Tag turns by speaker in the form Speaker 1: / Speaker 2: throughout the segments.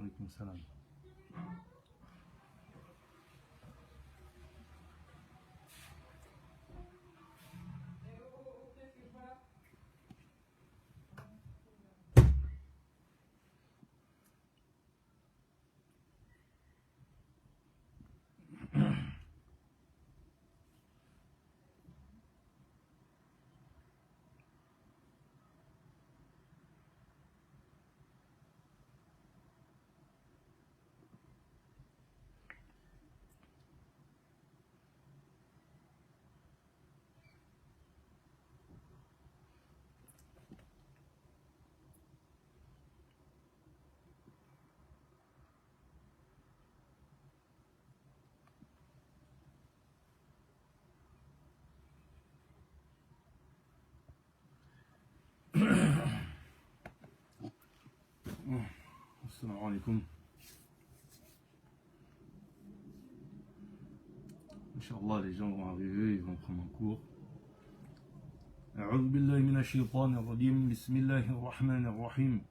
Speaker 1: Alaykoum salam. Assalamu alaikum. Inch'Allah, les gens vont arriver, ils vont prendre un cours. أعوذ بالله من الشيطان الرجيم بسم الله الرحمن الرحيم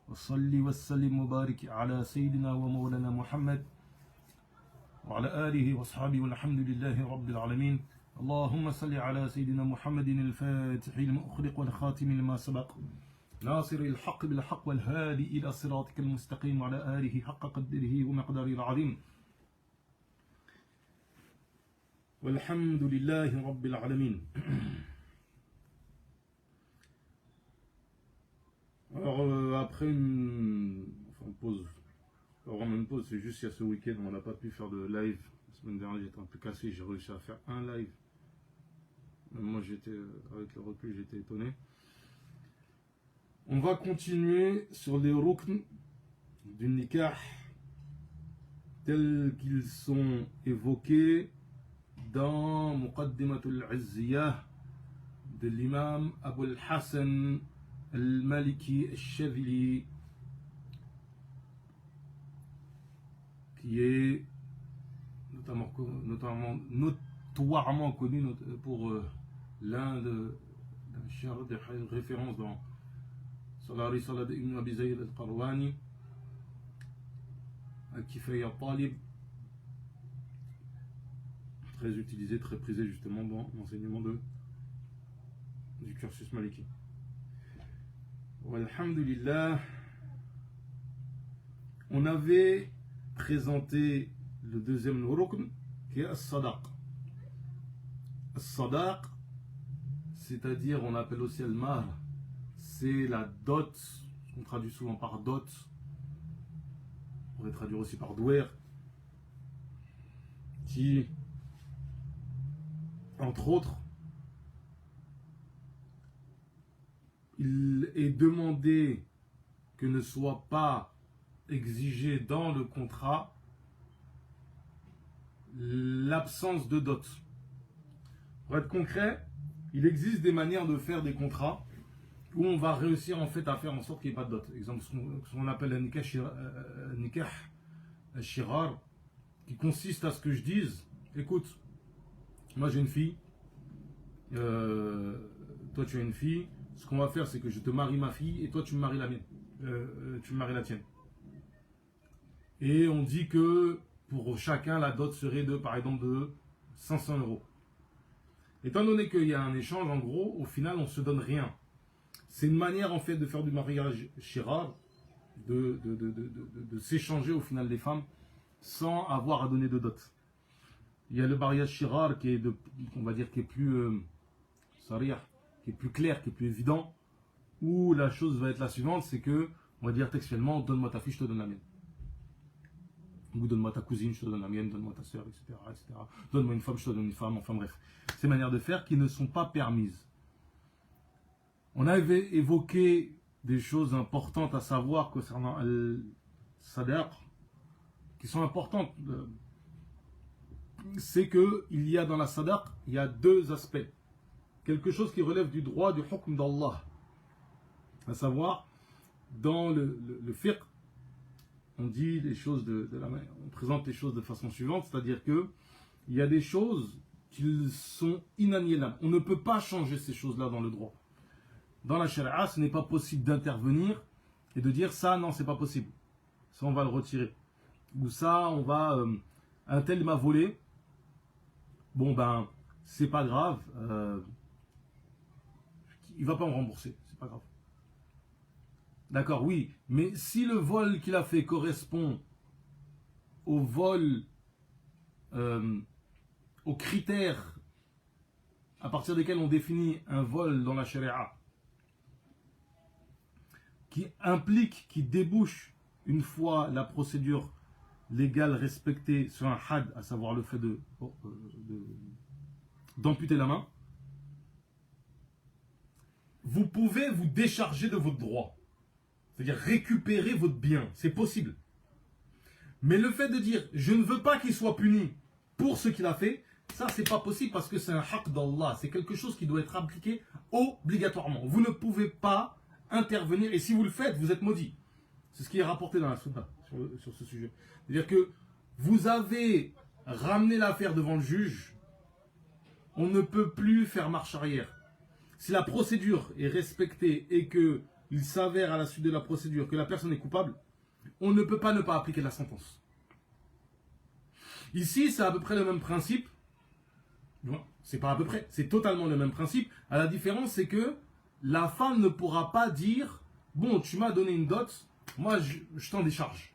Speaker 1: وصلي وسلم وبارك على سيدنا ومولانا محمد وعلى آله وأصحابه والحمد لله رب العالمين اللهم صل على سيدنا محمد الفاتح لما أخلق والخاتم لما سبق ناصر الحق بالحق والهادي إلى صراطك المستقيم وعلى آله حق قدره ومقداره العظيم والحمد لله رب العالمين. Alors après une pause, pas vraiment une pause, c'est juste qu'il y a ce week-end on n'a pas pu faire de live. La semaine dernière j'étais un peu cassé, j'ai réussi à faire un live. Même moi j'étais, avec le recul j'étais étonné. On va continuer sur les rukn du nikah tels qu'ils sont évoqués dans Muqaddimatul Izziyah de l'imam Abu al-Hassan al-Maliki al-Shadhili, qui est notoirement connu pour l'un des références dans Salari Salad ibn Abi Zayd al-Qarwani, Al-Kifaya Talib, très utilisé, très prisé justement dans l'enseignement du cursus maliki. Alhamdulillah, on avait présenté le deuxième rukn qui est as-sadaq. As-sadaq, c'est-à-dire on appelle aussi al-mahr, c'est la dot, on traduit souvent par dot, on pourrait traduire aussi par douer, qui, entre autres, il est demandé que ne soit pas exigé dans le contrat l'absence de dot. Pour être concret, il existe des manières de faire des contrats où on va réussir en fait à faire en sorte qu'il n'y ait pas de dot. Exemple, ce qu'on appelle un nikah shirar, qui consiste à ce que je dise, écoute, moi j'ai une fille, toi tu as une fille, ce qu'on va faire c'est que je te marie ma fille et toi tu me maries la mienne, tu me maries la tienne. Et on dit que pour chacun la dot serait de, par exemple, de 500 €. Étant donné qu'il y a un échange, en gros, au final on ne se donne rien. C'est une manière en fait de faire du mariage shirar, de s'échanger au final les femmes sans avoir à donner de dot. Il y a le mariage shirar qui est on va dire qui est plus sarih, qui est plus clair, qui est plus évident, où la chose va être la suivante, c'est que, on va dire textuellement, donne-moi ta fille, je te donne la mienne. Ou donne-moi ta cousine, je te donne la mienne, donne-moi ta soeur, etc., etc. Donne-moi une femme, je te donne une femme, enfin bref. Ces manières de faire qui ne sont pas permises. On avait évoqué des choses importantes à savoir concernant al-sadaq, qui sont importantes. C'est qu'il y a dans la sadaq, il y a deux aspects. Quelque chose qui relève du droit du hukm d'Allah. À savoir, dans le fiqh, on dit les choses on présente les choses de façon suivante, c'est-à-dire que il y a des choses qui sont inaliénables. On ne peut pas changer ces choses-là dans le droit. Dans la sharia, ce n'est pas possible d'intervenir et de dire ça, non, c'est pas possible. ça on va le retirer. Ou ça, on va, un tel m'a volé, bon ben, c'est pas grave, il va pas me rembourser, c'est pas grave. D'accord, oui, mais si le vol qu'il a fait correspond au vol, aux critères à partir desquels on définit un vol dans la charia, qui implique, qui débouche, une fois la procédure légale respectée, sur un had, à savoir le fait d'amputer la main, vous pouvez vous décharger de votre droit. C'est-à-dire récupérer votre bien. C'est possible. Mais le fait de dire je ne veux pas qu'il soit puni pour ce qu'il a fait, ça c'est pas possible parce que c'est un haqq d'Allah. C'est quelque chose qui doit être appliqué obligatoirement. Vous ne pouvez pas intervenir et si vous le faites, vous êtes maudit. C'est ce qui est rapporté dans la Sunna sur ce sujet. C'est-à-dire que vous avez ramené l'affaire devant le juge, on ne peut plus faire marche arrière. Si la procédure est respectée et qu'il s'avère à la suite de la procédure que la personne est coupable, on ne peut pas ne pas appliquer la sentence. Ici, c'est à peu près le même principe. C'est pas à peu près, c'est totalement le même principe. À la différence, c'est que la femme ne pourra pas dire bon, tu m'as donné une dot, moi je t'en décharge.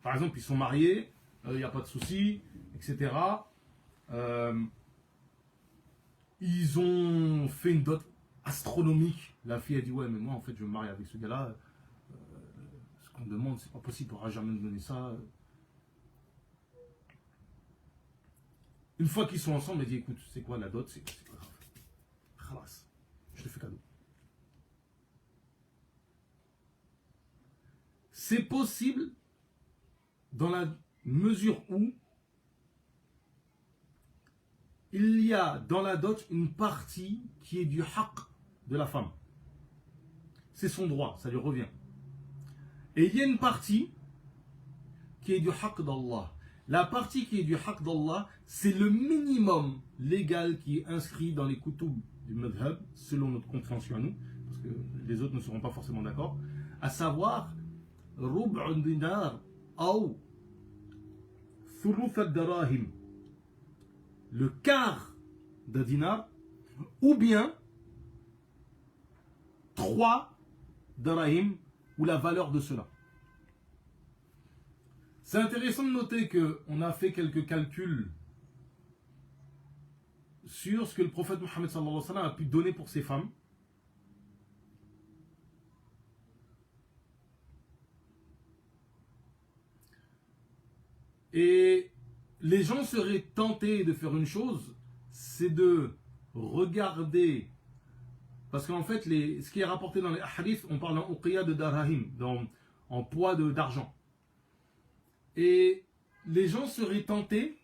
Speaker 1: Par exemple, ils sont mariés, il n'y a pas de souci, etc. Ils ont fait une dot astronomique. La fille a dit ouais, mais moi en fait je vais me marier avec ce gars-là. Ce qu'on demande, c'est pas possible, on ne pourra jamais me donner ça. Une fois qu'ils sont ensemble, elle dit écoute, c'est quoi la dot, c'est pas grave. Khalas, je te fais cadeau. C'est possible dans la mesure où il y a dans la dot une partie qui est du haqq de la femme. C'est son droit, ça lui revient. Et il y a une partie qui est du haqq d'Allah. La partie qui est du haqq d'Allah, c'est le minimum légal qui est inscrit dans les kutub du madhab, selon notre compréhension à nous, parce que les autres ne seront pas forcément d'accord, à savoir rub'un dinar ou thuluth ad-darahim, le quart d'un dinar, ou bien 3 darahim, ou la valeur de cela. C'est intéressant de noter qu'on a fait quelques calculs sur ce que le prophète Mohammed sallallahu alayhi wa sallam a pu donner pour ses femmes. Et les gens seraient tentés de faire une chose, c'est de regarder, parce qu'en fait, ce qui est rapporté dans les hadiths, on parle en uqiyya de darahim, en poids d'argent. Et les gens seraient tentés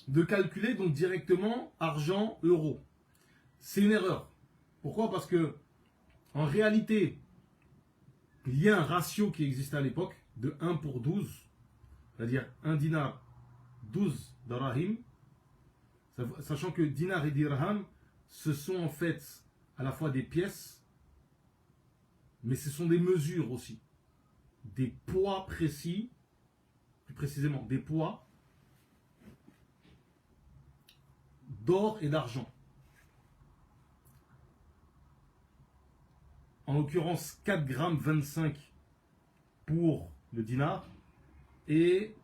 Speaker 1: de calculer donc directement argent, euro. C'est une erreur. Pourquoi? Parce que en réalité, il y a un ratio qui existait à l'époque de 1 pour 12, c'est-à-dire 1 dinar, 12 darahim, sachant que dinar et dirham, ce sont en fait à la fois des pièces, mais ce sont des mesures aussi, des poids précis, plus précisément des poids d'or et d'argent. En l'occurrence 4,25 g pour le dinar et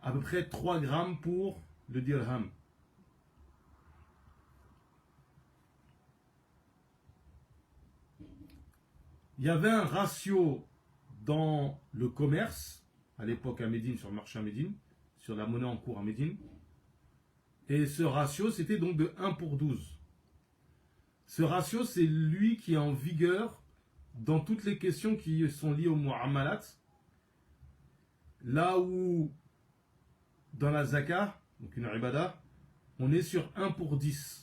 Speaker 1: à peu près 3 grammes pour le dirham. Il y avait un ratio dans le commerce, à l'époque à Médine, sur le marché à Médine, sur la monnaie en cours à Médine. Et ce ratio, c'était donc de 1 pour 12. Ce ratio, c'est lui qui est en vigueur dans toutes les questions qui sont liées au mu'amalat. Là où, dans la zakah, donc une ibada, on est sur 1 pour 10.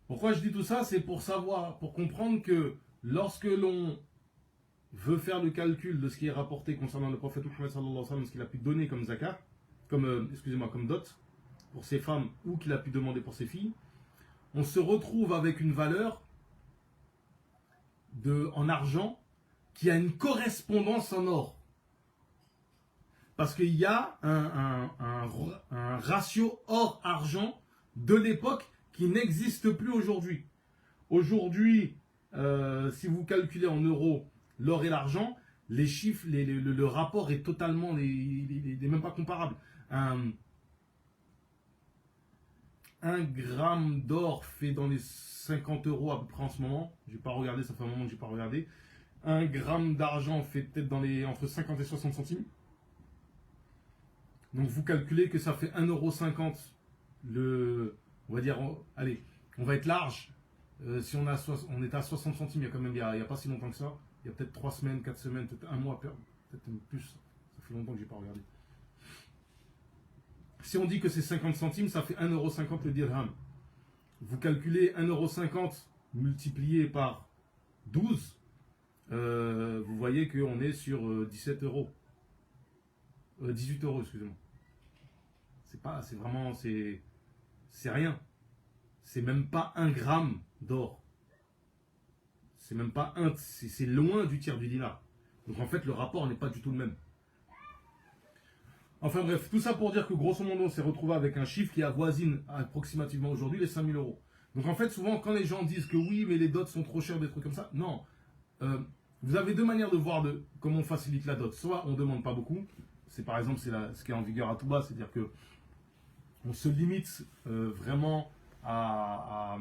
Speaker 1: Pourquoi je dis tout ça? C'est pour savoir, pour comprendre que lorsque l'on veut faire le calcul de ce qui est rapporté concernant le prophète Mohammed sallallahu alayhi wa sallam, ce qu'il a pu donner comme zakat, comme dot, pour ses femmes ou qu'il a pu demander pour ses filles, on se retrouve avec une valeur en argent qui a une correspondance en or. Parce qu'il y a un ratio or-argent de l'époque qui n'existe plus aujourd'hui. Aujourd'hui, si vous calculez en euros l'or et l'argent, les chiffres, le rapport est totalement, il n'est même pas comparable. Un gramme d'or fait dans les 50 euros à peu près en ce moment. Je n'ai pas regardé, ça fait un moment que je n'ai pas regardé. Un gramme d'argent fait peut-être entre 50 et 60 centimes. Donc vous calculez que ça fait 1,50 €. On va dire, allez, on va être large. Si on est à 60 centimes, il n'y a pas si longtemps que ça. Il y a peut-être 3 semaines, 4 semaines, peut-être un mois, peut-être plus. Ça fait longtemps que je n'ai pas regardé. Si on dit que c'est 50 centimes, ça fait 1,50 € le dirham. Vous calculez 1,50 € multiplié par 12, vous voyez qu'on est sur 17 €. 18 €, excusez-moi. C'est rien. C'est même pas 1 gramme d'or. C'est même pas c'est loin du tiers du dinar. Donc en fait, le rapport n'est pas du tout le même. Enfin bref, tout ça pour dire que grosso modo, on s'est retrouvé avec un chiffre qui avoisine approximativement aujourd'hui les 5 000 €. Donc en fait, souvent, quand les gens disent que oui, mais les dots sont trop chers, des trucs comme ça, non. Vous avez deux manières de voir comment on facilite la dot. Soit on ne demande pas beaucoup. C'est par exemple ce qui est en vigueur à tout bas, c'est-à-dire que on se limite vraiment à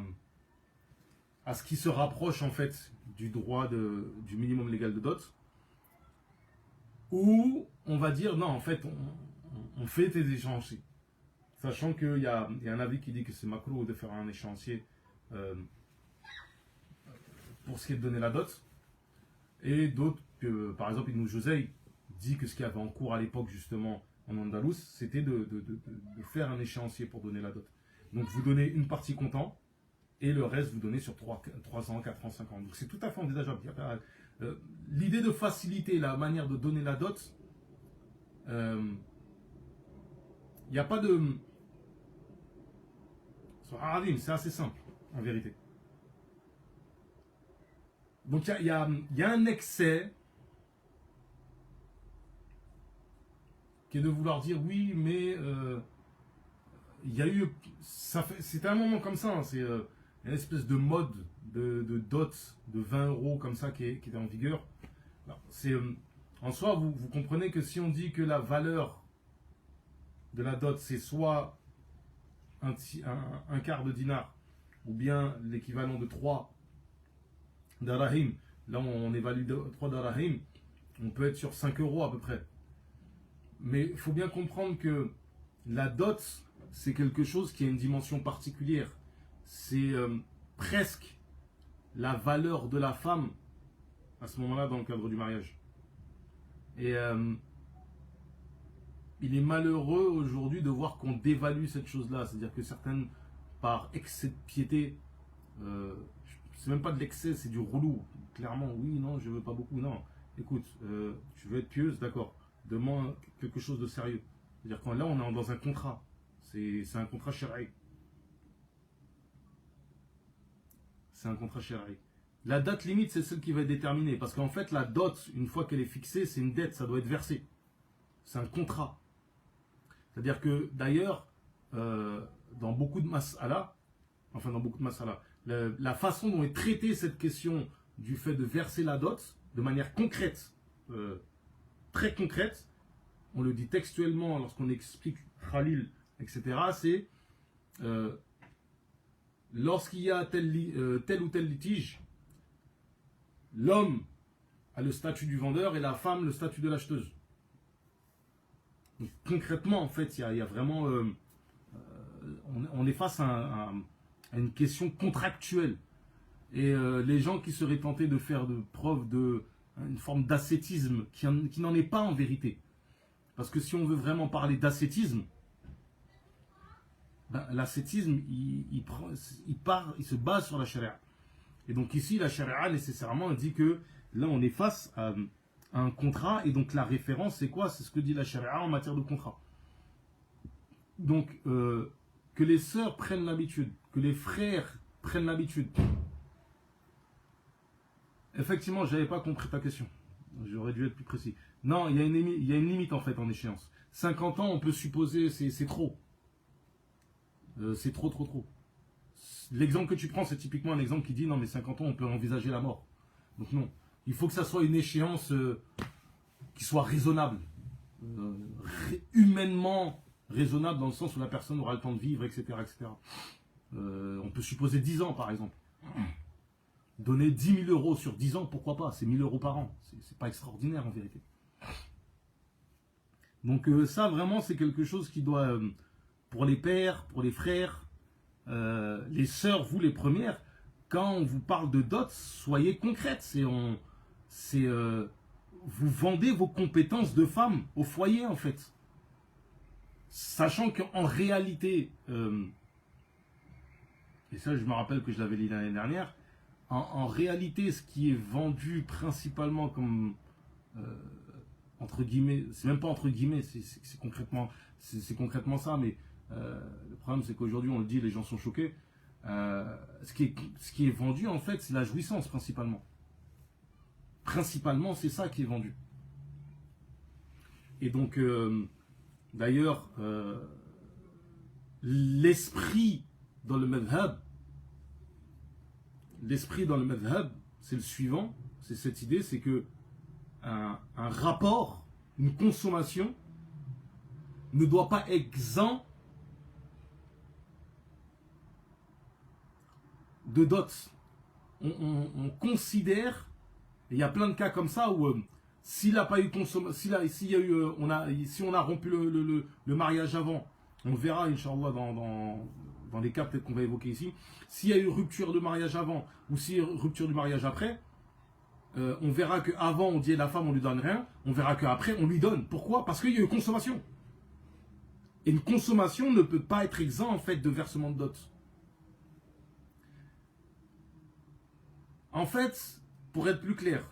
Speaker 1: ce qui se rapproche en fait du droit du minimum légal de dot. Ou on va dire non, en fait, on fait des échéanciers. Sachant qu'il y a un avis qui dit que c'est macro de faire un échéancier pour ce qui est de donner la dot. Et d'autres, que par exemple Ibn Juzay dit que ce qu'il y avait en cours à l'époque justement en Andalous, c'était de faire un échéancier pour donner la dot. Donc vous donnez une partie comptant et le reste vous donnez sur 3 ans, 4 ans, 5 ans. Donc c'est tout à fait envisageable. L'idée de faciliter la manière de donner la dot, il n'y a pas de... C'est assez simple en vérité. Donc il y a un excès qui est de vouloir dire oui, mais il y a eu, c'était un moment comme ça, hein, c'est une espèce de mode de dot de 20 € comme ça qui était en vigueur. En soi, vous comprenez que si on dit que la valeur de la dot c'est soit un quart de dinar ou bien l'équivalent de 3 darahim, là on évalue 3 darahim, on peut être sur 5 € à peu près. Mais il faut bien comprendre que la dot, c'est quelque chose qui a une dimension particulière. C'est presque la valeur de la femme à ce moment-là dans le cadre du mariage. Et il est malheureux aujourd'hui de voir qu'on dévalue cette chose-là. C'est-à-dire que certaines, par excès de piété, c'est même pas de l'excès, c'est du relou. Clairement, oui, non, je veux pas beaucoup. Non, écoute, tu veux être pieuse, d'accord. Demande quelque chose de sérieux. C'est-à-dire que là, on est dans un contrat. C'est un contrat shari'i. C'est un contrat shari'i. La date limite, c'est celle qui va être déterminée. Parce qu'en fait, la dot, une fois qu'elle est fixée, c'est une dette, ça doit être versé. C'est un contrat. C'est-à-dire que, d'ailleurs, dans beaucoup de mas'ala, la façon dont est traitée cette question du fait de verser la dot, de manière concrète, très concrète, on le dit textuellement lorsqu'on explique Khalil, etc., c'est lorsqu'il y a tel ou tel litige, l'homme a le statut du vendeur et la femme le statut de l'acheteuse. Donc, concrètement, en fait, il y a vraiment... on est face à une question contractuelle. Et les gens qui seraient tentés de faire de preuve une forme d'ascétisme qui n'en est pas en vérité. Parce que si on veut vraiment parler d'ascétisme, l'ascétisme, il se base sur la charia. Et donc ici, la charia, nécessairement, dit que là, on est face à un contrat. Et donc la référence, c'est quoi? C'est ce que dit la charia en matière de contrat. Donc, que les sœurs prennent l'habitude, que les frères prennent l'habitude. Effectivement, je n'avais pas compris ta question. J'aurais dû être plus précis. Non, il y a une limite en fait en échéance. 50 ans, on peut supposer, c'est trop. C'est trop, trop, trop. L'exemple que tu prends, c'est typiquement un exemple qui dit non, mais 50 ans, on peut envisager la mort. Donc non. Il faut que ça soit une échéance qui soit raisonnable. Humainement raisonnable dans le sens où la personne aura le temps de vivre, etc. etc. On peut supposer 10 ans, par exemple. Donner 10 000 euros sur 10 ans, pourquoi pas? C'est 1 000 euros par an. C'est pas extraordinaire en vérité. Donc ça, vraiment, c'est quelque chose qui doit, pour les pères, pour les frères, les sœurs, vous les premières, quand on vous parle de dot, soyez concrètes. Vous vendez vos compétences de femme au foyer, en fait. Sachant qu'en réalité, et ça je me rappelle que je l'avais dit l'année dernière, en réalité ce qui est vendu principalement comme, entre guillemets, c'est même pas entre guillemets, c'est concrètement ça, mais le problème c'est qu'aujourd'hui on le dit, les gens sont choqués. Ce qui est vendu en fait, c'est la jouissance principalement. Principalement, c'est ça qui est vendu. Et donc, d'ailleurs, l'esprit dans le madhab, c'est le suivant, c'est cette idée, c'est que un rapport, une consommation, ne doit pas être exempt de dot. On considère, il y a plein de cas comme ça où s'il n'a pas eu consommation, si on a rompu le mariage avant, on verra Inch'Allah dans les cas peut-être qu'on va évoquer ici, s'il y a eu rupture de mariage avant ou s'il y a eu rupture du mariage après, on verra qu'avant on dit à la femme on lui donne rien, on verra qu'après on lui donne. Pourquoi? Parce qu'il y a eu consommation. Et une consommation ne peut pas être exempt en fait de versement de dot. En fait, pour être plus clair,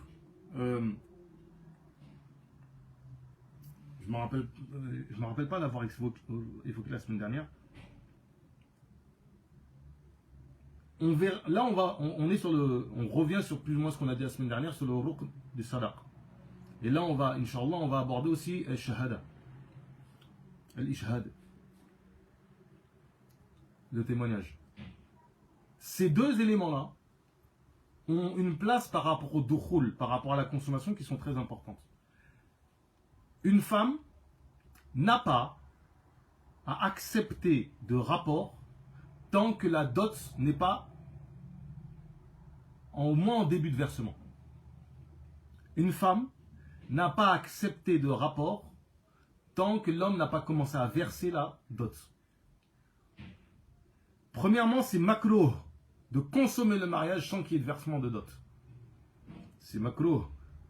Speaker 1: je me rappelle pas d'avoir évoqué la semaine dernière. Là, on revient sur plus ou moins ce qu'on a dit la semaine dernière sur le rukn du sadaq. Et là, Inch'Allah, on va aborder aussi al-shahada, al-ishhad, le témoignage. Ces deux éléments-là ont une place par rapport au dukhul, par rapport à la consommation, qui sont très importantes. Une femme n'a pas à accepter de rapport tant que la dot n'est pas au moins en début de versement. Une femme n'a pas à accepter de rapport tant que l'homme n'a pas commencé à verser la dot. Premièrement, c'est makruh de consommer le mariage sans qu'il y ait de versement de dot. C'est makruh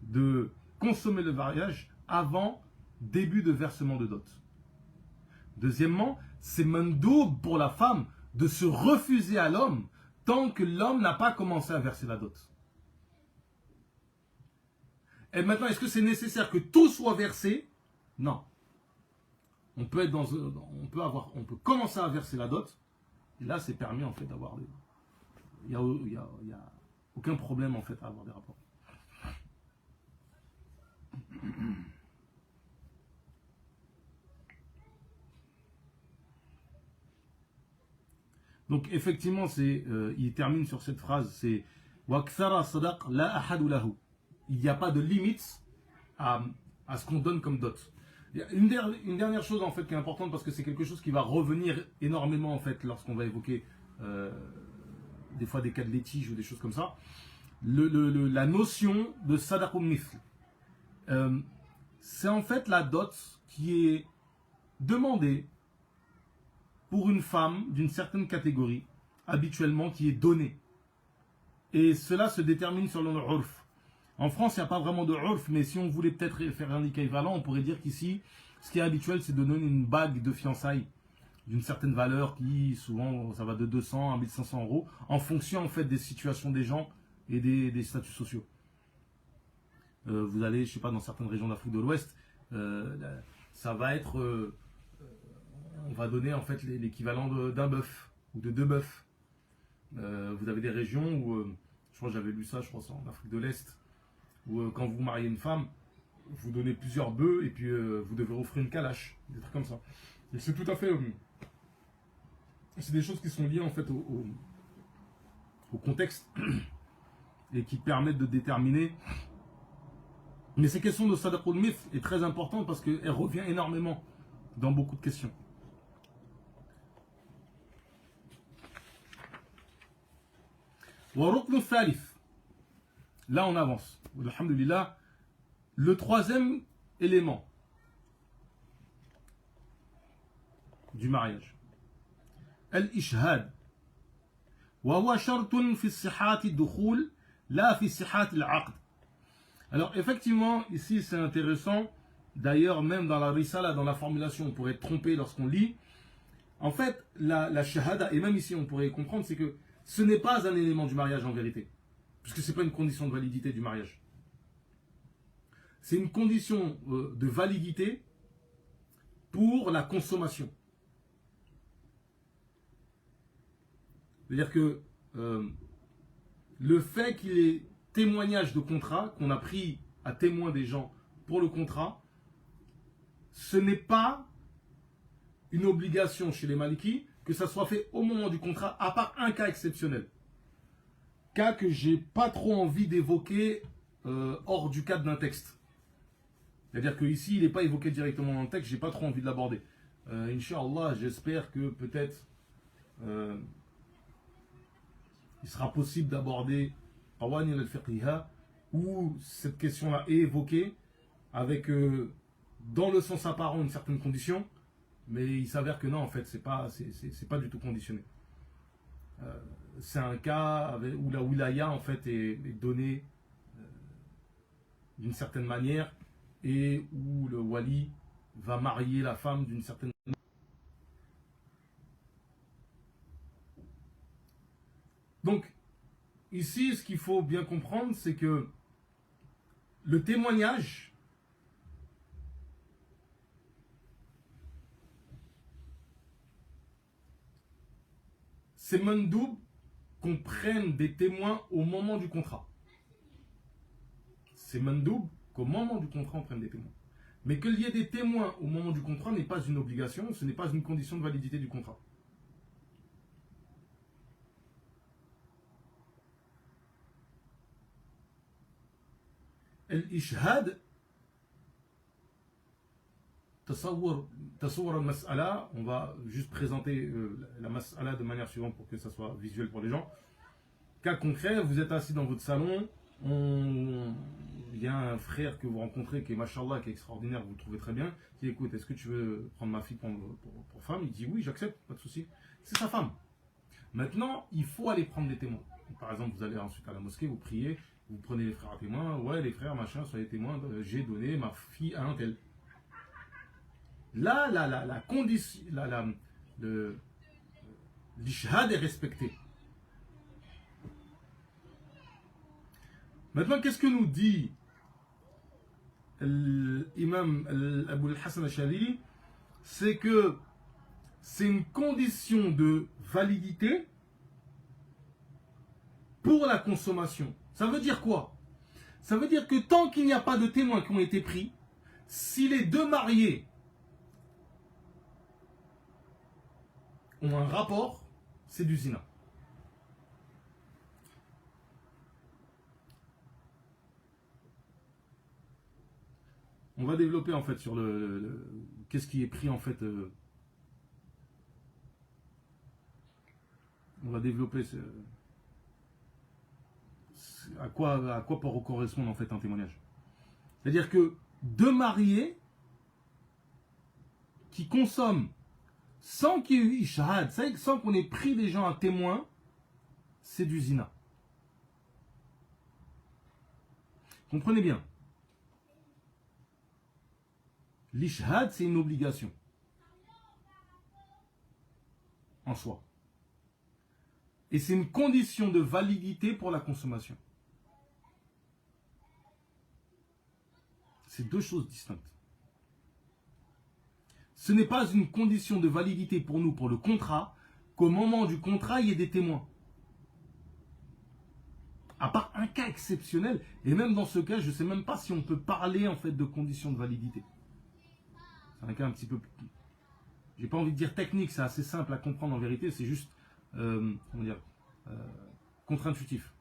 Speaker 1: de consommer le mariage avant début de versement de dot. Deuxièmement, c'est mandoub pour la femme de se refuser à l'homme tant que l'homme n'a pas commencé à verser la dot. Et maintenant, est-ce que c'est nécessaire que tout soit versé? Non. On peut commencer à verser la dot, et là c'est permis en fait d'avoir des... Il n'y a aucun problème en fait à avoir des rapports. Donc effectivement, il termine sur cette phrase, c'est وَأَكْثَرَ صَدَقْ لَا أَحَدُ لَهُ. Il n'y a pas de limite à ce qu'on donne comme dot. Il y a une dernière chose en fait qui est importante parce que c'est quelque chose qui va revenir énormément en fait lorsqu'on va évoquer des fois des cas de litige ou des choses comme ça. La notion de sadaqun mithl, c'est en fait la dot qui est demandée pour une femme d'une certaine catégorie, habituellement qui est donnée. Et cela se détermine selon le urf. En France, il n'y a pas vraiment de urf, mais si on voulait peut-être faire un équivalent, on pourrait dire qu'ici, ce qui est habituel, c'est de donner une bague de fiançailles d'une certaine valeur qui, souvent, ça va de 200 à 1500 euros, en fonction en fait des situations des gens et des statuts sociaux. Vous allez, je sais pas, dans certaines régions d'Afrique de l'Ouest, ça va être... on va donner en fait l'équivalent d'un bœuf ou de 2 bœufs. Vous avez des régions où, je crois que j'avais lu ça, je crois en Afrique de l'Est, ou quand vous mariez une femme, vous donnez plusieurs bœufs et puis vous devez offrir une calache, des trucs comme ça. Et c'est tout à fait... c'est des choses qui sont liées en fait au contexte et qui permettent de déterminer. Mais ces questions de Sadaqul Mith est très importante parce qu'elle revient énormément dans beaucoup de questions. Waruknu Thalith. Là on avance. Alhamdulillah. Le troisième élément du mariage. Al-Ishhad. وهو شرط في صحة الدخول لا في صحة العقد. Alors effectivement, ici c'est intéressant, d'ailleurs même dans la risala, dans la formulation, on pourrait être trompé lorsqu'on lit. En fait, la shahada, et même ici on pourrait comprendre, c'est que ce n'est pas un élément du mariage en vérité, puisque ce n'est pas une condition de validité du mariage. C'est une condition de validité pour la consommation. C'est-à-dire que le fait qu'il y ait témoignage de contrat, qu'on a pris à témoin des gens pour le contrat, ce n'est pas une obligation chez les Malikis que ça soit fait au moment du contrat, à part un cas exceptionnel. Cas que j'ai pas trop envie d'évoquer hors du cadre d'un texte. C'est-à-dire qu'ici, il n'est pas évoqué directement dans le texte, j'ai pas trop envie de l'aborder. Inch'Allah, j'espère que peut-être il sera possible d'aborder Qawanil al-Fiqhiha où cette question-là est évoquée avec dans le sens apparent une certaine condition, mais il s'avère que non, en fait, c'est pas du tout conditionné. C'est un cas où la wilaya en fait est donnée d'une certaine manière et où le wali va marier la femme d'une certaine manière. Donc, ici, ce qu'il faut bien comprendre, c'est que le témoignage c'est mandoub qu'on prenne des témoins au moment du contrat. C'est mandoub qu'au moment du contrat, on prenne des témoins. Mais qu'il y ait des témoins au moment du contrat n'est pas une obligation, ce n'est pas une condition de validité du contrat. Al-Ishhad, tasawwur al-mas'ala, on va juste présenter la mas'ala de manière suivante pour que ça soit visuel pour les gens. Cas concret, vous êtes assis dans votre salon, il y a un frère que vous rencontrez qui est mashallah, qui est extraordinaire, vous le trouvez très bien, qui écoute, est-ce que tu veux prendre ma fille pour femme? Il dit oui, j'accepte, pas de souci. C'est sa femme. Maintenant, il faut aller prendre des témoins. Par exemple, vous allez ensuite à la mosquée, vous priez, vous prenez les frères à témoins, ouais les frères, machin, soyez témoins, j'ai donné ma fille à un tel. Là, la condition, l'ishhad est respecté. Maintenant, qu'est-ce que nous dit l'imam Abu al-Hassan al-Shadhili? C'est que c'est une condition de validité pour la consommation. Ça veut dire quoi? Ça veut dire que tant qu'il n'y a pas de témoins qui ont été pris, si les deux mariés ont un rapport, c'est du zina. On va développer en fait sur qu'est-ce qui est pris en fait. On va développer à quoi peut correspondre en fait un témoignage. C'est-à-dire que deux mariés qui consomment sans qu'il y ait eu ishhad, sans qu'on ait pris des gens à témoin, c'est du zina. Comprenez bien. L'ishhad, c'est une obligation en soi. Et c'est une condition de validité pour la consommation. C'est deux choses distinctes. Ce n'est pas une condition de validité pour nous, pour le contrat, qu'au moment du contrat, il y ait des témoins. À part un cas exceptionnel, et même dans ce cas, je ne sais même pas si on peut parler en fait de conditions de validité. C'est un cas un petit peu, j'ai pas envie de dire technique, c'est assez simple à comprendre en vérité, c'est juste, comment dire, contre-intuitif.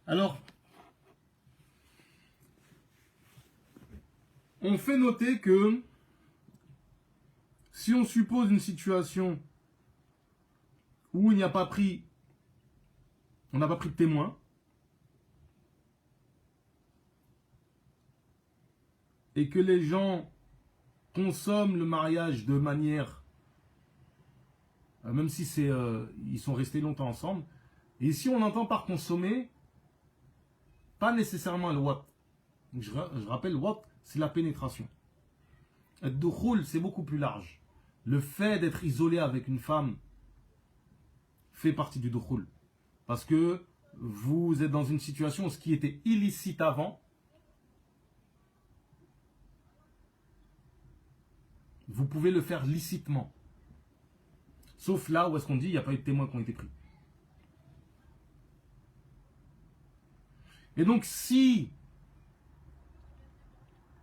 Speaker 1: Alors, on fait noter que si on suppose une situation où il n'y a pas pris, on n'a pas pris de témoin, et que les gens consomment le mariage de manière, même si c'est, ils sont restés longtemps ensemble, et si on entend par consommer, pas nécessairement le wat. Je rappelle, wat, c'est la pénétration. Le dukhul, c'est beaucoup plus large. Le fait d'être isolé avec une femme fait partie du dukhul. Parce que vous êtes dans une situation où ce qui était illicite avant, vous pouvez le faire licitement. Sauf là où est-ce qu'on dit il n'y a pas eu de témoins qui ont été pris. Et donc si,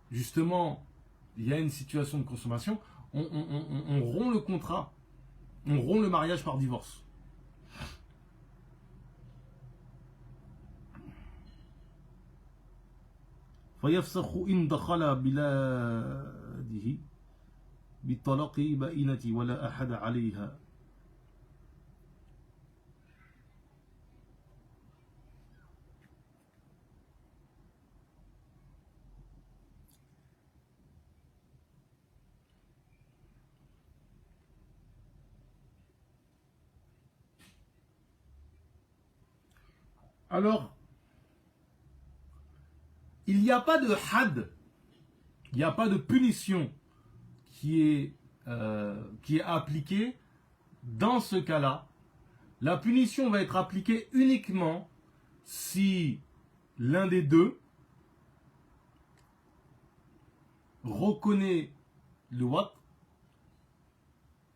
Speaker 1: justement, il y a une situation de consommation, on rompt le contrat, on rompt le mariage par divorce. فيفسخ إن دخل بلاده بالطلاق بائنة ولا أحد عليها. Alors, il n'y a pas de had, il n'y a pas de punition qui est appliquée dans ce cas-là. La punition va être appliquée uniquement si l'un des deux reconnaît le wat,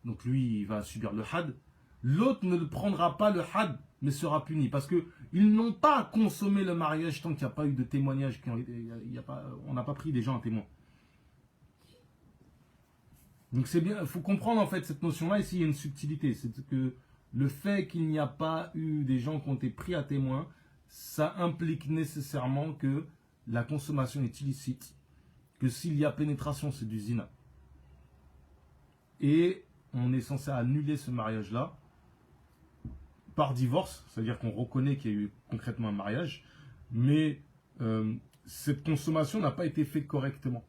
Speaker 1: donc lui il va subir le had, l'autre ne prendra pas le had mais sera puni parce que ils n'ont pas consommé le mariage tant qu'il n'y a pas eu de témoignage, on n'a pas pris des gens à témoin. Donc c'est bien, il faut comprendre en fait cette notion-là. Ici il y a une subtilité, c'est que le fait qu'il n'y a pas eu des gens qui ont été pris à témoin, ça implique nécessairement que la consommation est illicite, que s'il y a pénétration c'est du zina. Et on est censé annuler ce mariage-là par divorce, c'est-à-dire qu'on reconnaît qu'il y a eu concrètement un mariage, mais cette consommation n'a pas été faite correctement.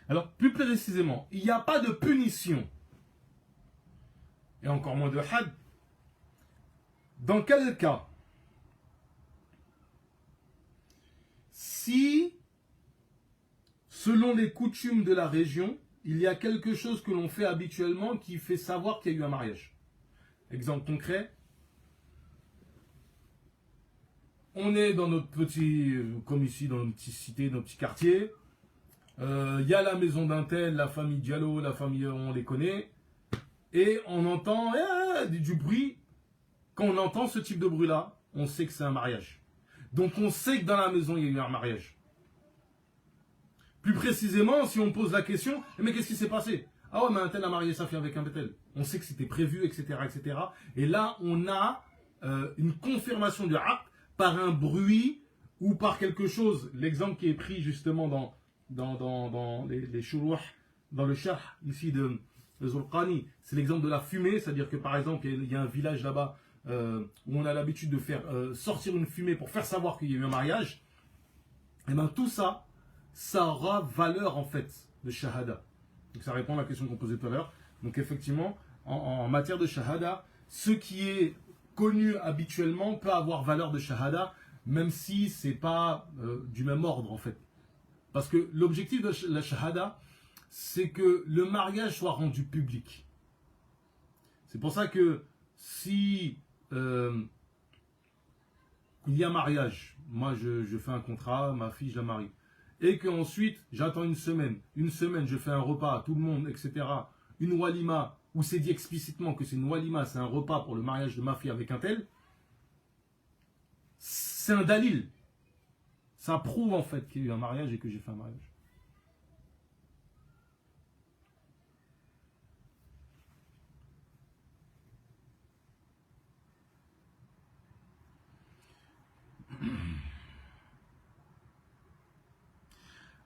Speaker 1: Alors, plus précisément, il n'y a pas de punition, et encore moins de had. Dans quel cas? Si, selon les coutumes de la région, il y a quelque chose que l'on fait habituellement qui fait savoir qu'il y a eu un mariage. Exemple concret, on est dans notre petit, comme ici dans notre petite cité, notre petit quartier, il y a la maison d'un tel, la famille Diallo, la famille, on les connaît, et on entend du bruit. Quand on entend ce type de bruit-là, on sait que c'est un mariage. Donc on sait que dans la maison, il y a eu un mariage. Plus précisément, si on pose la question, mais qu'est-ce qui s'est passé? Ah ouais, mais un tel a marié sa fille avec un tel. On sait que c'était prévu, etc., etc. Et là, on a une confirmation du haqq par un bruit ou par quelque chose. L'exemple qui est pris justement dans les shuruh, dans le sharh ici le Zulqani, c'est l'exemple de la fumée, c'est-à-dire que par exemple, il y a un village là-bas où on a l'habitude de faire sortir une fumée pour faire savoir qu'il y a eu un mariage. Et bien tout ça, ça aura valeur en fait de shahada. Donc ça répond à la question qu'on posait tout à l'heure. Donc effectivement, en matière de shahada, ce qui est connu habituellement peut avoir valeur de shahada, même si c'est pas du même ordre en fait. Parce que l'objectif de la shahada, c'est que le mariage soit rendu public. C'est pour ça que si il y a mariage, moi je fais un contrat, ma fille je la marie, et qu'ensuite j'attends une semaine, je fais un repas à tout le monde, etc. Une walima, où c'est dit explicitement que c'est une walima, c'est un repas pour le mariage de ma fille avec un tel, c'est un dalil. Ça prouve en fait qu'il y a eu un mariage et que j'ai fait un mariage.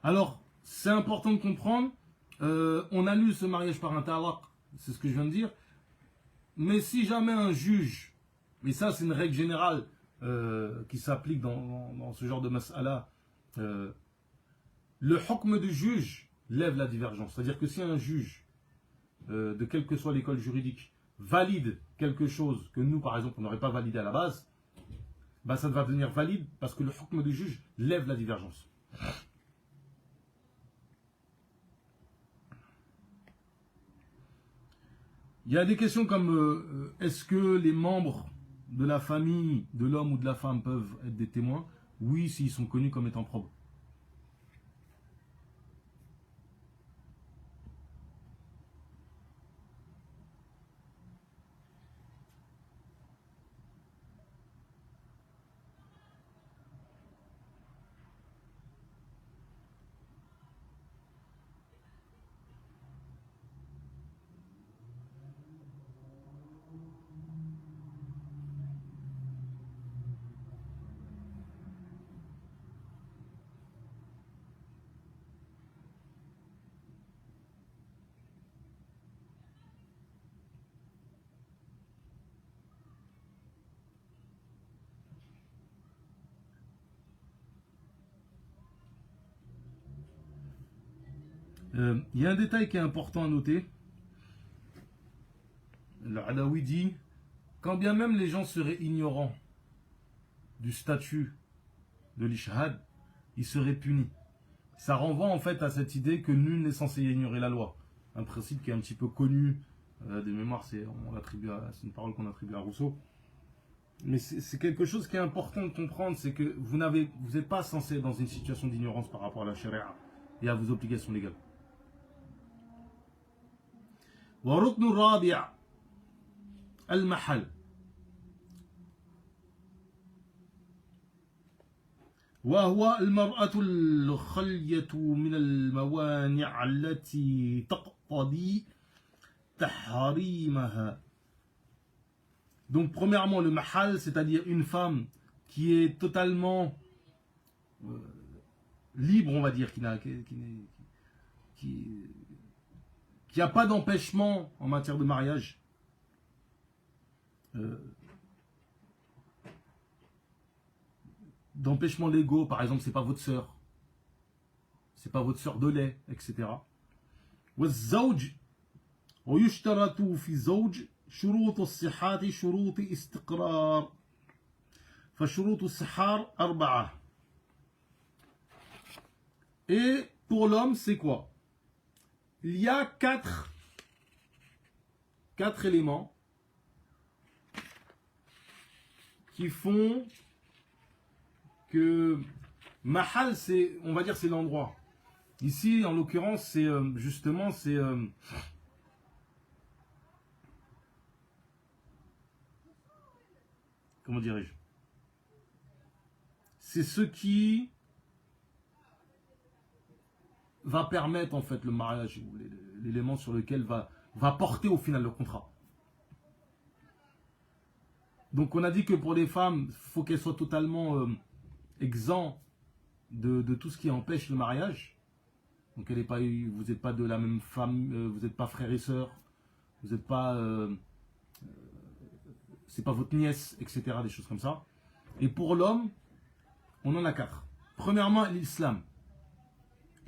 Speaker 1: Alors, c'est important de comprendre, on annule ce mariage par un talaq, c'est ce que je viens de dire, mais si jamais un juge, et ça c'est une règle générale qui s'applique dans ce genre de mas'ala, le hukm du juge lève la divergence. C'est-à-dire que si un juge, de quelle que soit l'école juridique, valide quelque chose que nous, par exemple, on n'aurait pas validé à la base, bah, ça va devenir valide parce que le hukm du juge lève la divergence. Il y a des questions comme est-ce que les membres de la famille de l'homme ou de la femme peuvent être des témoins? Oui, s'ils sont connus comme étant probes. Il y a un détail qui est important à noter. L'Alawi dit, quand bien même les gens seraient ignorants du statut de l'ishhad, ils seraient punis. Ça renvoie en fait à cette idée que nul n'est censé ignorer la loi. Un principe qui est un petit peu connu de mémoire, c'est une parole qu'on attribue à Rousseau. Mais c'est quelque chose qui est important de comprendre, c'est que vous n'êtes pas censé être dans une situation d'ignorance par rapport à la charia et à vos obligations légales. وركن الرابع المحل وهو المرأة الخلية من الموانع التي تقتضي تحريمها. Donc premièrement le mahal, c'est-à-dire une femme qui est totalement libre, on va dire, qui n'a pas d'empêchement en matière de mariage. D'empêchements légaux, par exemple, c'est pas votre sœur de lait, etc. والزوج ويشترط في الزوج شروط الصحة شروط استقرار فشروط الصحة 4. Et pour l'homme, c'est quoi? Il y a quatre éléments qui font que mahal, c'est, on va dire, c'est l'endroit. Ici, en l'occurrence, c'est justement, c'est comment dirais-je? C'est ce qui va permettre en fait le mariage, l'élément sur lequel va porter au final le contrat. Donc on a dit que pour les femmes, il faut qu'elles soient totalement exemptes de tout ce qui empêche le mariage. Donc vous n'êtes pas de la même femme, vous n'êtes pas frère et sœur, vous n'êtes pas, c'est pas votre nièce, etc. Des choses comme ça. Et pour l'homme, on en a 4. Premièrement, l'islam.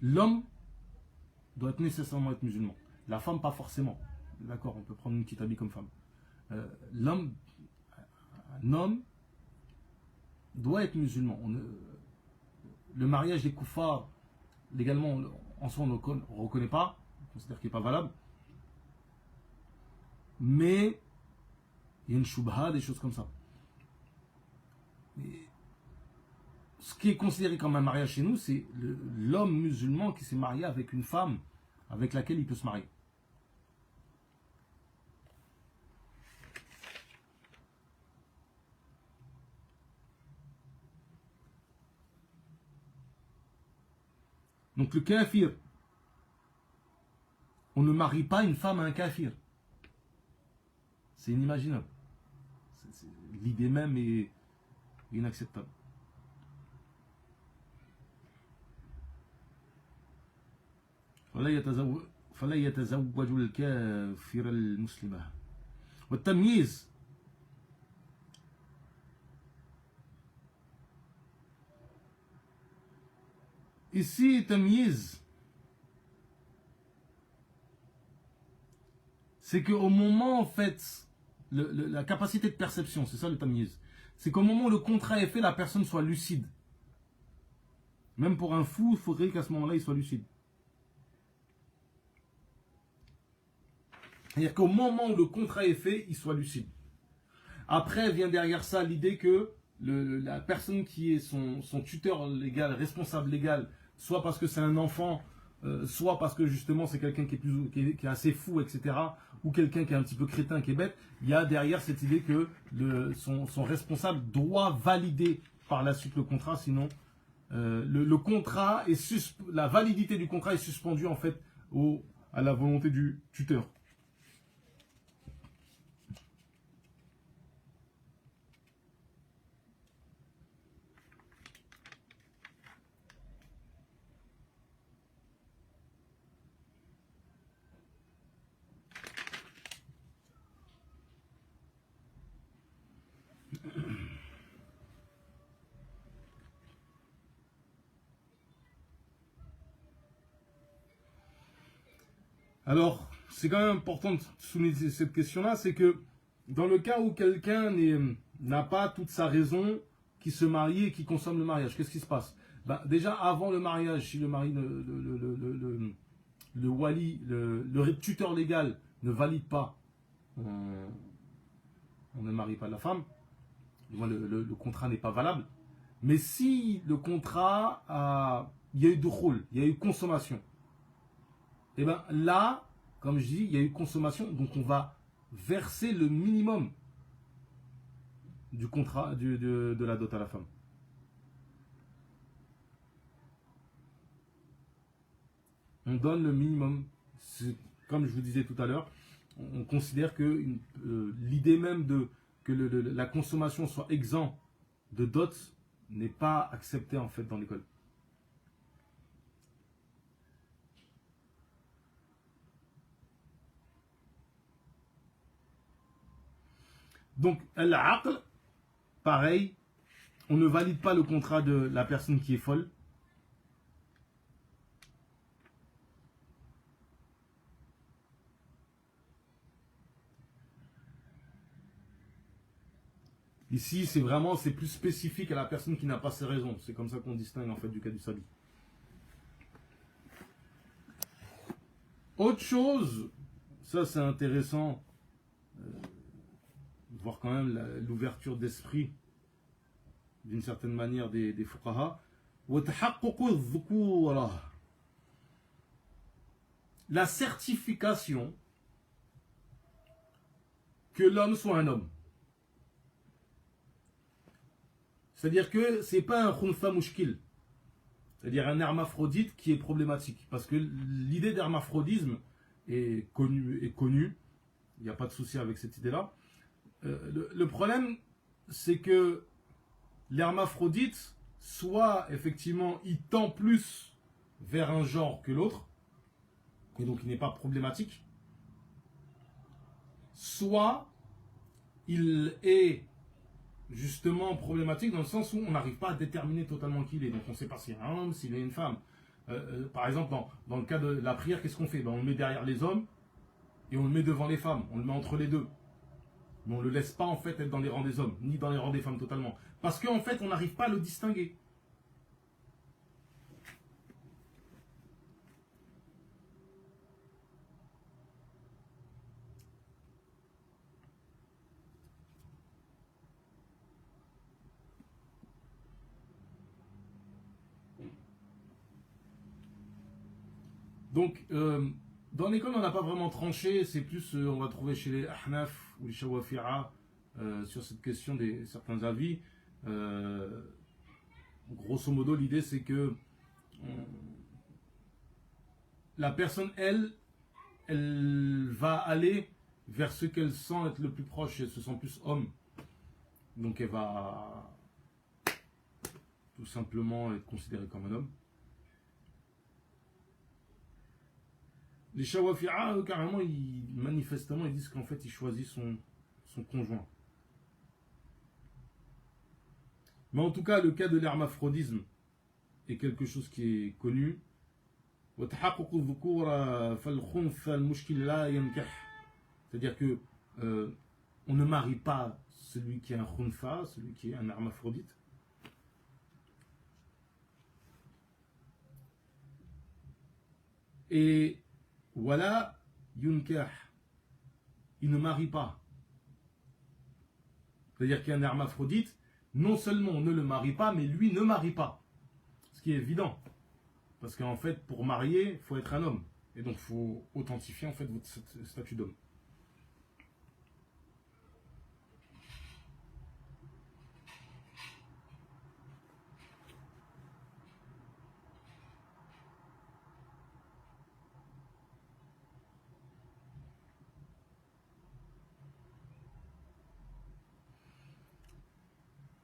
Speaker 1: L'homme doit nécessairement être musulman. La femme, pas forcément. D'accord, on peut prendre une petite habille comme femme. Un homme doit être musulman. Le mariage des koufars, légalement, en soi, on ne reconnaît pas. On considère qu'il n'est pas valable. Mais il y a une shubha, des choses comme ça. Et ce qui est considéré comme un mariage chez nous, c'est l'homme musulman qui s'est marié avec une femme avec laquelle il peut se marier. Donc le kafir, on ne marie pas une femme à un kafir. C'est inimaginable. L'idée même est inacceptable. فلا يتزوج الكافر المسلمة. والتمييز ici tamyiz, c'est qu'au moment en fait la capacité de perception, c'est ça le tamyiz, c'est qu'au moment où le contrat est fait, la personne soit lucide. Même pour un fou, il faudrait qu'à ce moment-là il soit lucide. C'est-à-dire qu'au moment où le contrat est fait, il soit lucide. Après vient derrière ça l'idée que la personne qui est son tuteur légal, responsable légal, soit parce que c'est un enfant, soit parce que justement c'est quelqu'un qui est assez fou, etc., ou quelqu'un qui est un petit peu crétin, qui est bête, il y a derrière cette idée que son responsable doit valider par la suite le contrat, sinon le contrat la validité du contrat est suspendue en fait à la volonté du tuteur. Alors, c'est quand même important de souligner cette question-là, c'est que dans le cas où quelqu'un n'a pas toute sa raison, qui se marie et qui consomme le mariage, qu'est-ce qui se passe? Déjà, avant le mariage, si le mari, le wali, le tuteur légal ne valide pas, on ne marie pas la femme, le contrat n'est pas valable. Mais si le contrat, il y a eu dukhul, il y a eu consommation, et bien là, comme je dis, il y a eu consommation, donc on va verser le minimum du contrat de la dot à la femme. On donne le minimum. Comme je vous disais tout à l'heure, on considère que l'idée même que la consommation soit exempt de dot n'est pas acceptée en fait dans l'école. Donc, al-aql, pareil, on ne valide pas le contrat de la personne qui est folle. Ici, c'est plus spécifique à la personne qui n'a pas ses raisons. C'est comme ça qu'on distingue en fait du cas du sabi. Autre chose, ça c'est intéressant, voir quand même l'ouverture d'esprit d'une certaine manière des fuqaha. La certification que l'homme soit un homme. C'est-à-dire que c'est pas un khuntha mushkil, c'est-à-dire un hermaphrodite qui est problématique. Parce que l'idée d'hermaphrodisme est connue. Il n'y a pas de souci avec cette idée-là. Le problème, c'est que l'hermaphrodite, soit effectivement il tend plus vers un genre que l'autre, et donc il n'est pas problématique, soit il est justement problématique dans le sens où on n'arrive pas à déterminer totalement qui il est. Donc on ne sait pas s'il est un homme, s'il est une femme. Par exemple, dans le cas de la prière, qu'est-ce qu'on fait? On le met derrière les hommes et on le met devant les femmes. On le met entre les deux. Mais on ne le laisse pas en fait être dans les rangs des hommes, ni dans les rangs des femmes totalement. Parce qu'en fait, on n'arrive pas à le distinguer. Donc, dans l'école, on n'a pas vraiment tranché, c'est plus, on va trouver chez les Ahnaf ou les Shawafi'a sur cette question des certains avis. Grosso modo, l'idée c'est que la personne, elle va aller vers ce qu'elle sent être le plus proche, elle se sent plus homme. Donc elle va tout simplement être considérée comme un homme. Les Shawafi'a, carrément, manifestement, ils disent qu'en fait, il choisit son conjoint. Mais en tout cas, le cas de l'hermaphrodisme est quelque chose qui est connu. C'est-à-dire que on ne marie pas celui qui est un khunfa, celui qui est un hermaphrodite. Et voilà, yunkah, il ne marie pas. C'est-à-dire qu'il y a un hermaphrodite, non seulement on ne le marie pas, mais lui ne marie pas. Ce qui est évident. Parce qu'en fait, pour marier, il faut être un homme. Et donc, il faut authentifier en fait votre statut d'homme.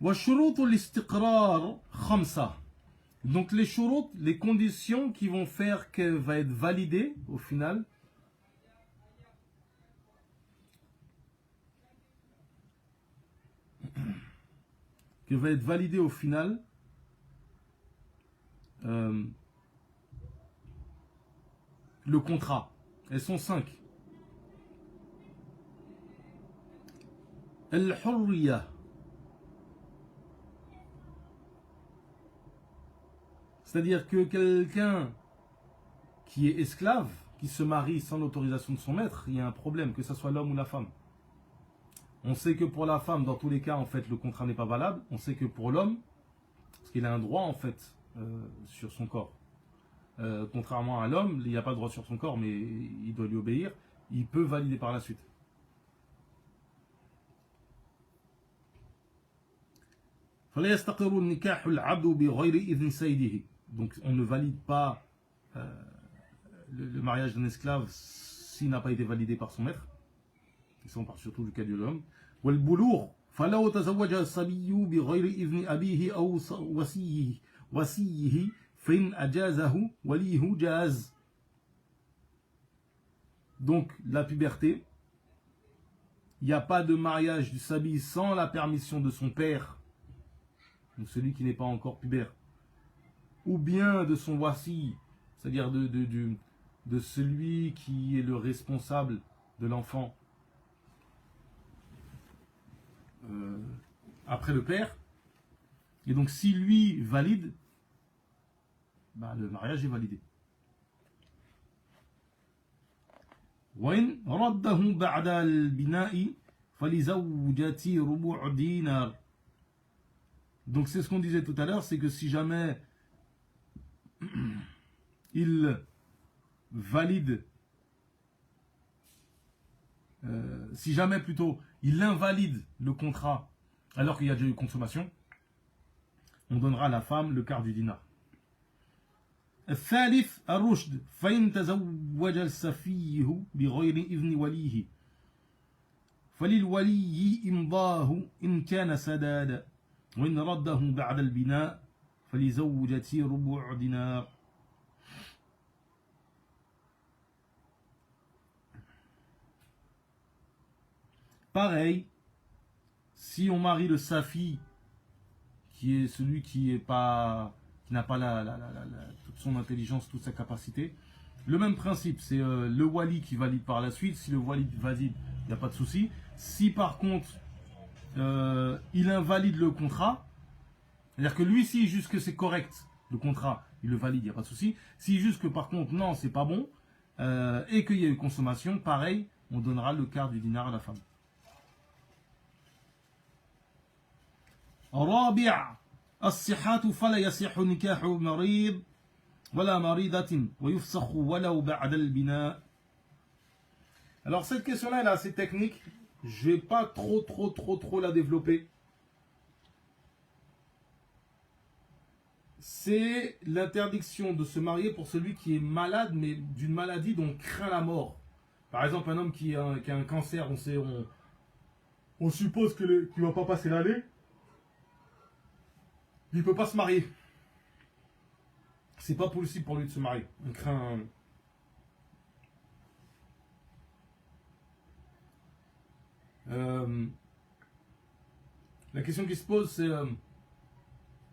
Speaker 1: وشروط الاستقرار خمسة. Donc les shurut, les conditions qui vont faire qu'elle va être validée au final. Qu'elle va être validée au final. Le contrat. Elles sont 5. Al-hurriya. C'est-à-dire que quelqu'un qui est esclave, qui se marie sans l'autorisation de son maître, il y a un problème, que ce soit l'homme ou la femme. On sait que pour la femme, dans tous les cas, en fait, le contrat n'est pas valable. On sait que pour l'homme, parce qu'il a un droit, en fait, sur son corps. Contrairement à l'homme, il n'y a pas de droit sur son corps, mais il doit lui obéir. Il peut valider par la suite. Donc on ne valide pas le mariage d'un esclave s'il n'a pas été validé par son maître. Et ça on parle surtout du cas de l'homme. فلو تزوج الصبي بغير إذن أبيه أو وصيه فإن أجازه وليه جاز. Donc la puberté, il n'y a pas de mariage du sabi sans la permission de son père, donc celui qui n'est pas encore pubère, ou bien de son wasi, c'est-à-dire de celui qui est le responsable de l'enfant après le père. Et donc si lui valide, bah, le mariage est validé. وإن رده بعد البناء فلزوجتي ربع دينار. Donc c'est ce qu'on disait tout à l'heure, c'est que si jamais il valide, si jamais plutôt il invalide le contrat alors qu'il y a déjà eu consommation, on donnera à la femme le quart du dinar. الثالث الرشد فإن تزوج السفيه بغير إذن وليه فللولي إمضاه إن كان سدادا وإن رده بعد البناء فلزوجتي ربع دينار. Pareil, si on marie le safi, qui est celui qui n'a pas toute son intelligence, toute sa capacité, le même principe, c'est le wali qui valide par la suite. Si le wali valide, il n'y a pas de souci. Si par contre, il invalide le contrat, c'est-à-dire que lui, si juste que c'est correct, le contrat, il le valide, il n'y a pas de souci. Si juste que par contre, non, c'est pas bon, et qu'il y a eu consommation, pareil, on donnera le quart du dinar à la femme. رابع الصحة فلا يصح نكاح مريض ولا مريضة ويفسخ ولو بعد البناء. Alors cette question-là, elle est assez technique. Je vais pas trop la développer. C'est l'interdiction de se marier pour celui qui est malade, mais d'une maladie dont on craint la mort. Par exemple, un homme qui a un cancer, on suppose qu'il ne va pas passer l'année. Il ne peut pas se marier. C'est pas possible pour lui de se marier. On craint. La question qui se pose, c'est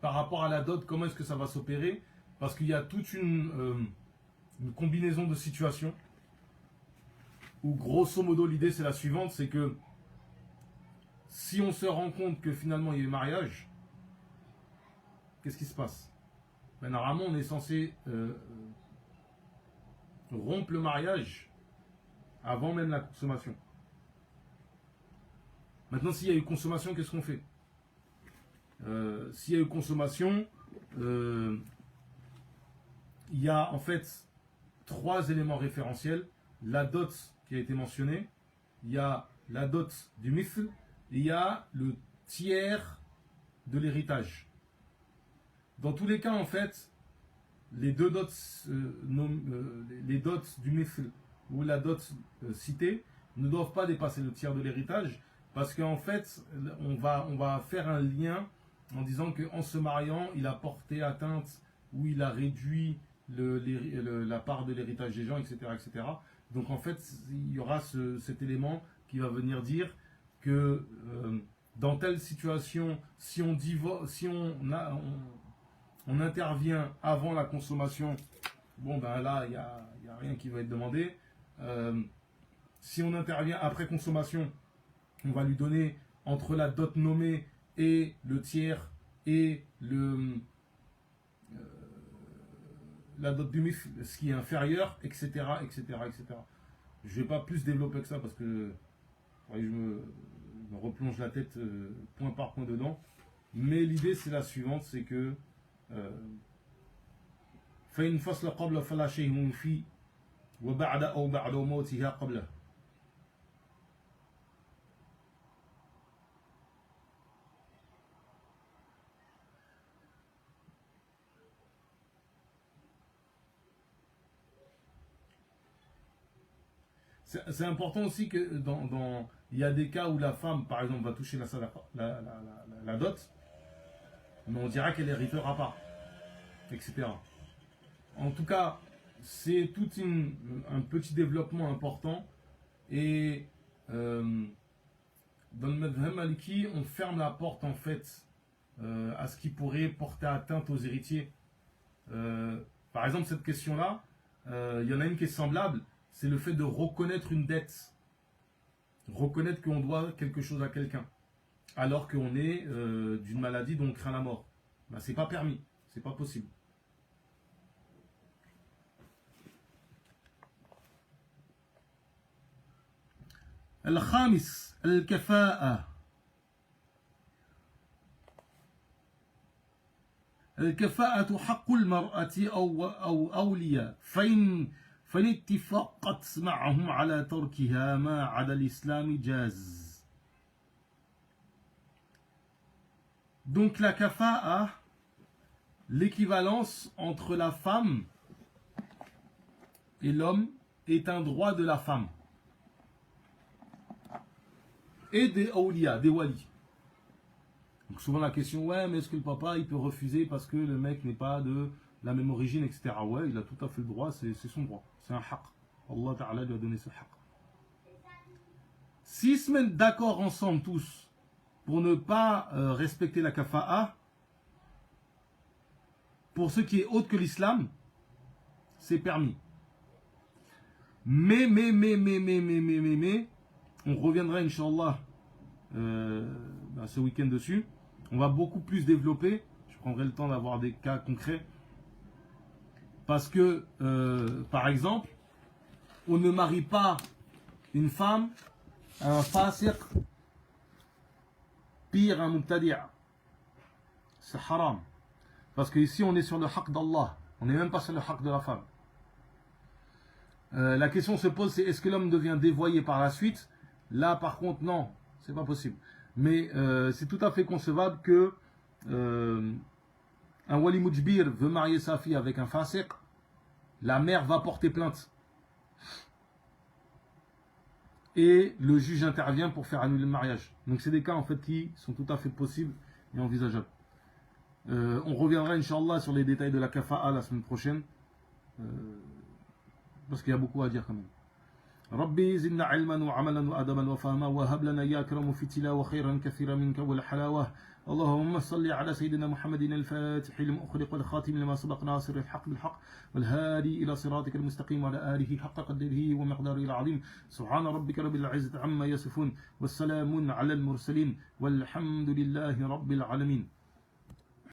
Speaker 1: par rapport à la dot, comment est-ce que ça va s'opérer? Parce qu'il y a toute une combinaison de situations où, grosso modo, l'idée c'est la suivante, c'est que si on se rend compte que finalement il y a eu mariage, qu'est-ce qui se passe? Ben, normalement, on est censé rompre le mariage avant même la consommation. Maintenant, s'il y a eu consommation, qu'est-ce qu'on fait? S'il y a eu consommation, il y a en fait 3 éléments référentiels. La dot qui a été mentionnée, il y a la dot du mithl, et il y a le tiers de l'héritage. Dans tous les cas, en fait, les deux dots, les dots du mithl ou la dot citée ne doivent pas dépasser le tiers de l'héritage, parce qu'en fait, on va faire un lien en disant qu'en se mariant, il a porté atteinte ou il a réduit la part de l'héritage des gens, etc., etc. Donc en fait, il y aura cet élément qui va venir dire que dans telle situation, si on intervient avant la consommation, bon ben là, il n'y a rien qui va être demandé. Si on intervient après consommation, on va lui donner entre la dot nommée et le tiers et la dot du mif, ce qui est inférieur, etc., etc., etc. Je ne vais pas plus développer que ça parce que je me replonge la tête point par point dedans. Mais l'idée c'est la suivante, c'est que فإن فصل قبل فلا شيء فيه وبعد أو بعد موتها قبله. C'est important aussi que il y a des cas où la femme, par exemple, va toucher la dot, mais on dira qu'elle n'héritera pas, etc. En tout cas, c'est tout un petit développement important. Et dans le madhhab maliki, on ferme la porte en fait à ce qui pourrait porter atteinte aux héritiers. Par exemple, cette question-là, il y en a une qui est semblable, c'est le fait de reconnaître une dette. Reconnaître qu'on doit quelque chose à quelqu'un, alors qu'on est d'une maladie dont on craint la mort. Ben, c'est pas permis, c'est pas possible. الخامس الكفاءة. الكفاءة حق المرأة أو أولياء فإن اتفقت معهم على تركها ما عدا الإسلام جاز. Donc la kafa'a, l'équivalence entre la femme et l'homme est un droit de la femme et des awliya, des walis. Donc souvent la question, ouais, mais est-ce que le papa il peut refuser parce que le mec n'est pas de la même origine, etc. Ouais, il a tout à fait le droit, c'est son droit, c'est un haqq. Allah Ta'ala lui a donné ce haqq. S'ils se mettent d'accord ensemble tous pour ne pas respecter la kafa'a, pour ce qui est autre que l'islam, c'est permis. Mais, on reviendra, Inch'Allah, ce week-end dessus. On va beaucoup plus développer. Je prendrai le temps d'avoir des cas concrets. Parce que, par exemple, on ne marie pas une femme à un fasiq, pire un mubtadi'a. C'est haram. Parce qu'ici, on est sur le haqq d'Allah. On n'est même pas sur le haqq de la femme. La question se pose, c'est est-ce que l'homme devient dévoyé par la suite? Là, par contre, non, c'est pas possible. Mais c'est tout à fait concevable que un wali mujbir veut marier sa fille avec un fasiq, la mère va porter plainte. Et le juge intervient pour faire annuler le mariage. Donc c'est des cas en fait qui sont tout à fait possibles et envisageables. On reviendra Inch'Allah sur les détails de la kafa'a la semaine prochaine. Parce qu'il y a beaucoup à dire quand même. ربي زدنا علما وعملا وأدبا وفهما وهب لنا يا أكرم في التلاوة خيرا كثيرا منك والحلاوة اللهم صل على سيدنا محمد الفاتح لما أخلق والخاتم لما سبق ناصر الحق بالحق والهادي إلى صراطك المستقيم وعلى آله حق قدره ومقداره العظيم سبحان ربك رب العزة عما يصفون والسلام على المرسلين والحمد لله رب العالمين.